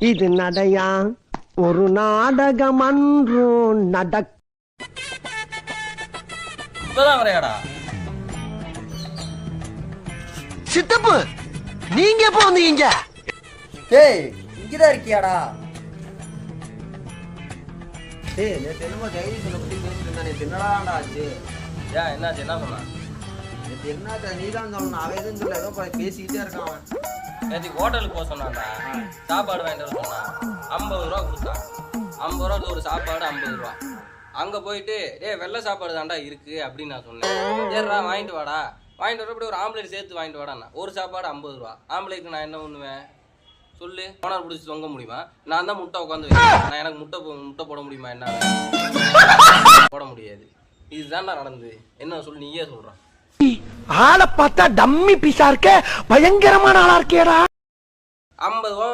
இது நடையா ஒரு நாடகம் அன்றும் இப்பதான் வரையாடா சித்தப்பு நீங்க எப்ப வந்தீங்க? டேய் இங்கதான் இருக்கியாடா? டேய் நேத்து என்னமோ ஜெகதீஷனை பத்தி பேசிட்டு இருந்தா, நேத்து என்னடா ஆச்சு? ஏன் என்னாச்சு, என்ன சொன்னான்? நேத்து என்னத்த நீ தான் சொல்லணும், அவன் எதுவும் சொல்ல, ஏதோ பேசிக்கிட்டே இருக்கான் அவன். நேற்றுக்கு ஹோட்டலுக்கு போக சொன்னான்டா, சாப்பாடு வாங்கிட்டு வர சொன்னான். 50 ரூபா கொடுத்தான். 50 ரூபா ஒரு சாப்பாடு 50 ரூபா. அங்க போயிட்டு வெள்ளை சாப்பாடு தாண்டா இருக்கு அப்படின்னு நான் சொன்னேன். சரிடா வாங்கிட்டு வாடா, வாங்கிட்டு வர ஒரு ஆம்லேட் சேர்த்து வாங்கிட்டு வாடாண்ணா. ஒரு சாப்பாடு 50 ரூபா. ஆம்லேட்டுக்கு நான் என்ன பண்ணுவேன் சொல்லு? ஓனர் பிடிச்சி தொங்க முடியுமா? நான் தான் முட்டை உட்காந்து வைக்கிறேன். நான் எனக்கு முட்டை போட முடியுமா? என்ன போட முடியாது. இதுதான் நடந்தது. என்ன சொல்லு, நீயே சொல்றான். ஆளை பார்த்தா டம்மி பீஸா இருக்க, பயங்கரமான ஆளா இருக்கேடா. 50 ரூபா